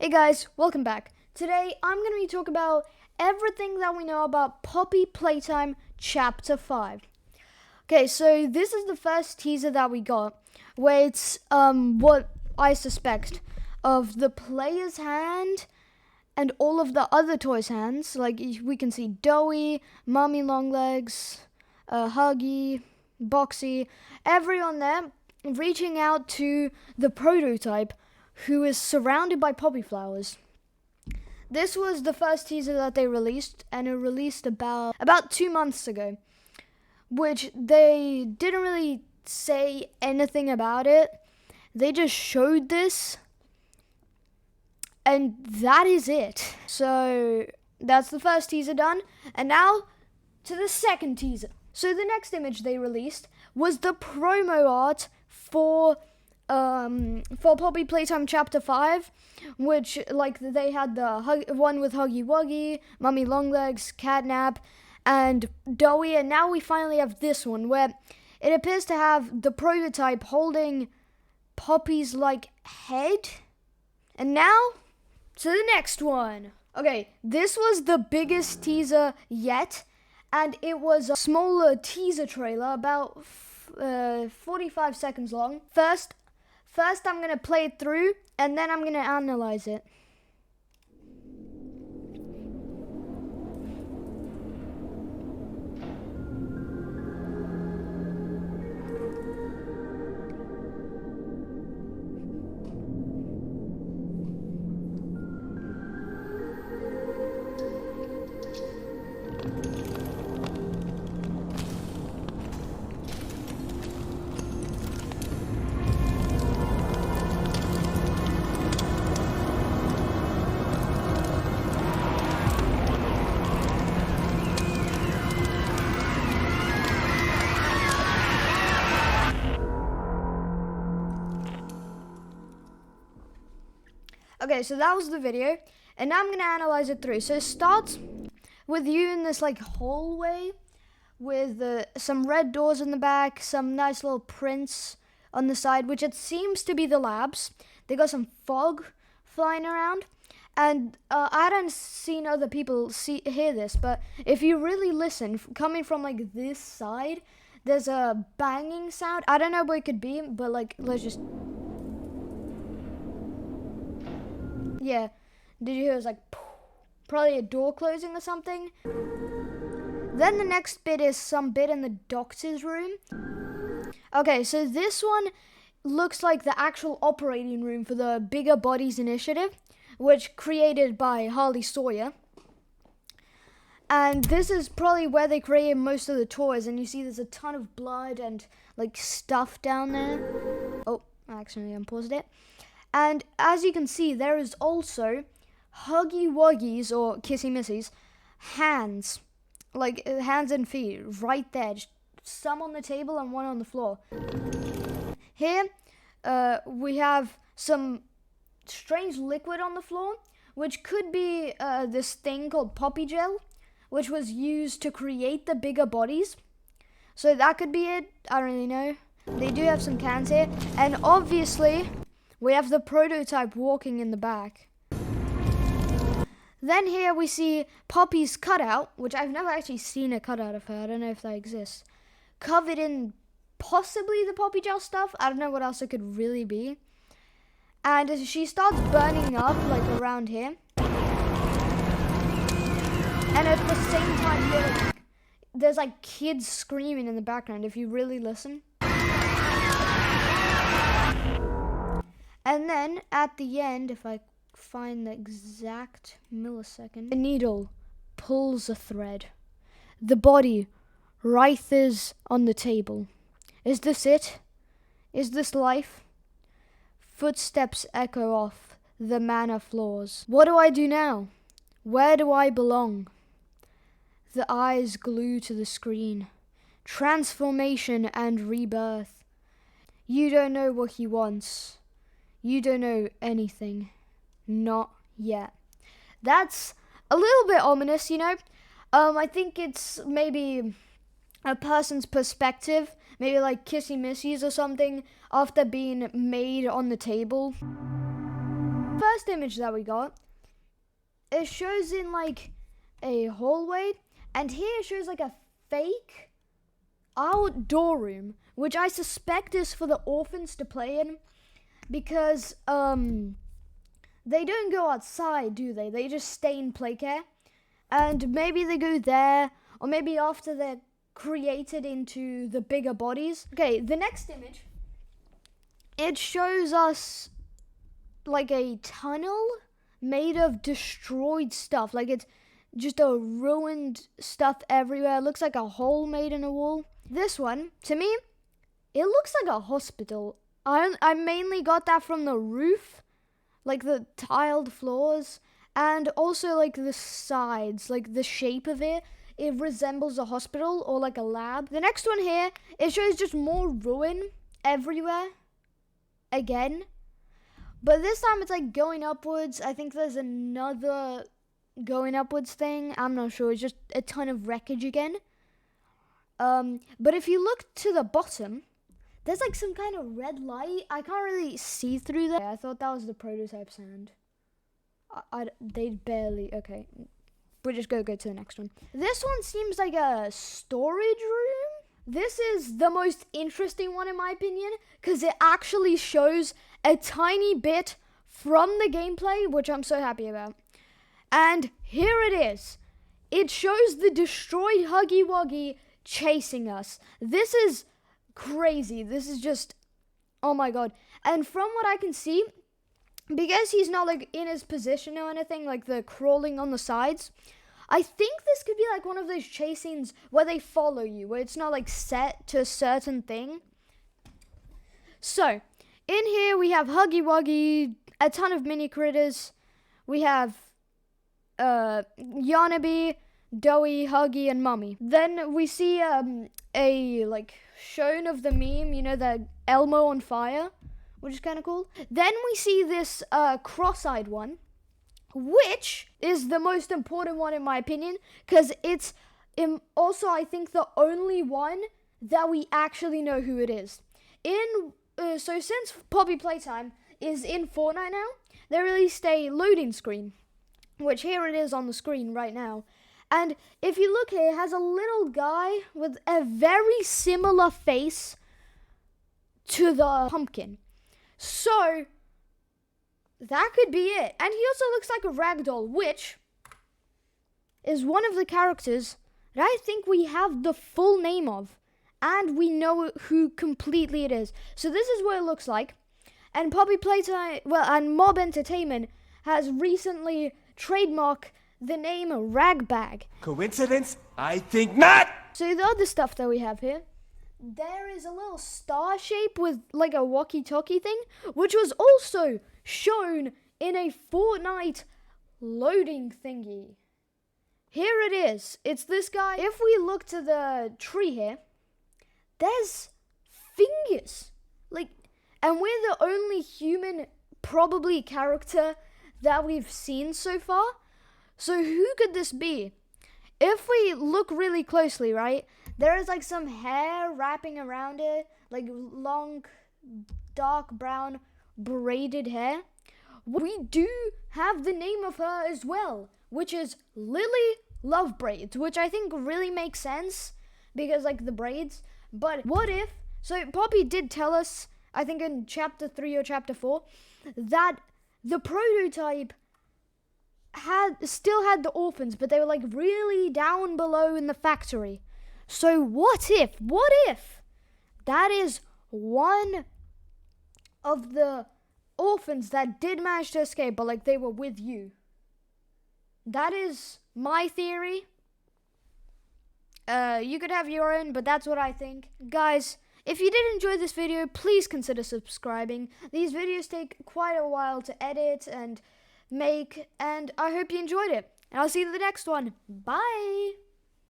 Hey guys, welcome back. Today I'm going to be talking about everything that we know about Poppy Playtime Chapter 5. Okay, so this is the first teaser that we got, where it's what I suspect of the player's hand and all of the other toys' hands. Like we can see Doughy, Mummy Longlegs, Huggy, Boxy, everyone there reaching out to the prototype who is surrounded by poppy flowers. This was the first teaser that they released, and it released about 2 months ago, which they didn't really say anything about it. They just showed this, and that is it. So that's the first teaser done, and now to the second teaser. So the next image they released was the promo art for Poppy Playtime Chapter 5, which, like, they had the one with Huggy Wuggy, Mummy Longlegs, Catnap, and Doughy, and now we finally have this one, where it appears to have the prototype holding Poppy's, like, head. And now, to the next one. Okay, this was the biggest teaser yet, and it was a smaller teaser trailer, about 45 seconds long. First, I'm going to play it through, and then I'm going to analyze it. Okay, so that was the video, and now I'm going to analyze it through. So it starts with you in this, like, hallway with some red doors in the back, some nice little prints on the side, which it seems to be the labs. They got some fog flying around, and I hadn't seen other people hear this, but if you really listen, coming from, like, this side, there's a banging sound. I don't know what it could be, but, like, let's just... Yeah, did you hear it was like, probably a door closing or something? Then the next bit is some bit in the doctor's room. Okay, so this one looks like the actual operating room for the Bigger Bodies Initiative, which created by Harley Sawyer. And this is probably where they created most of the toys, and you see there's a ton of blood and, like, stuff down there. Oh, I accidentally unpaused it. And as you can see, there is also Huggy Wuggy's, or Kissy Missy's, hands. Like, hands and feet, right there. Just some on the table and one on the floor. Here, we have some strange liquid on the floor, which could be this thing called Poppy Gel, which was used to create the bigger bodies. So that could be it. I don't really know. They do have some cans here. And obviously... we have the prototype walking in the back. Then here we see Poppy's cutout, which I've never actually seen a cutout of her. I don't know if that exists. Covered in possibly the Poppy Gel stuff. I don't know what else it could really be. And she starts burning up, like, around here. And at the same time, there's, like, kids screaming in the background if you really listen. And then, at the end, if I find the exact millisecond, the needle pulls a thread. The body writhes on the table. Is this it? Is this life? Footsteps echo off the manor floors. What do I do now? Where do I belong? The eyes glue to the screen. Transformation and rebirth. You don't know what he wants. You don't know anything. Not yet. That's a little bit ominous, you know? I think it's maybe a person's perspective, maybe like Kissy Missy's or something, after being made on the table. First image that we got, it shows in like a hallway, and here it shows like a fake outdoor room, which I suspect is for the orphans to play in, because they don't go outside, do they? They just stay in playcare, and maybe they go there, or maybe after they're created into the bigger bodies. Okay, the next image, it shows us like a tunnel made of destroyed stuff. Like it's just a ruined stuff everywhere. It looks like a hole made in a wall. This one, to me, it looks like a hospital. I mainly got that from the roof, like the tiled floors, and also like the sides, like the shape of it. It resembles a hospital or like a lab. The next one here, it shows just more ruin everywhere. Again. But this time it's like going upwards. I think there's another going upwards thing. I'm not sure. It's just a ton of wreckage again. But if you look to the bottom, there's like some kind of red light. I can't really see through that. I thought that was the prototype sand. They barely... Okay. We're just going to go to the next one. This one seems like a storage room. This is the most interesting one in my opinion, because it actually shows a tiny bit from the gameplay, which I'm so happy about. And here it is. It shows the destroyed Huggy Wuggy chasing us. This is crazy. This is just, oh my god. And from what I can see, because he's not like in his position or anything, like the crawling on the sides, I think this could be like one of those chase scenes where they follow you, where it's not like set to a certain thing. So, in here we have Huggy Wuggy, a ton of mini critters. We have Yarnaby, Doughy, Huggy, and Mummy. Then we see a like shown of the meme, you know, the Elmo on fire, which is kind of cool. Then we see this cross-eyed one, which is the most important one in my opinion, because it's also, I think, the only one that we actually know who it is. So since Poppy Playtime is in Fortnite now, they released a loading screen, which here it is on the screen right now. And if you look here, it has a little guy with a very similar face to the pumpkin. So that could be it. And he also looks like a ragdoll, which is one of the characters that I think we have the full name of, and we know who completely it is. So this is what it looks like. And Poppy Playtime, and Mob Entertainment has recently trademarked the name Ragbag. Coincidence? I think not! So the other stuff that we have here, there is a little star shape with like a walkie-talkie thing, which was also shown in a Fortnite loading thingy. Here it is. It's this guy. If we look to the tree here, there's fingers. Like, and we're the only human, probably, character that we've seen so far. So who could this be? If we look really closely, right, there is like some hair wrapping around it, like long, dark brown braided hair. We do have the name of her as well, which is Lily Love Braids, which I think really makes sense because like the braids. But what if, so Poppy did tell us, I think in chapter 3 or chapter 4, that the prototype still had the orphans, but they were like really down below in the factory. So what if that is one of the orphans that did manage to escape, but like they were with you? That is my theory. You could have your own, but that's what I think. Guys, if you did enjoy this video, please consider subscribing. These videos take quite a while to edit and make, and I hope you enjoyed it. And I'll see you in the next one. Bye!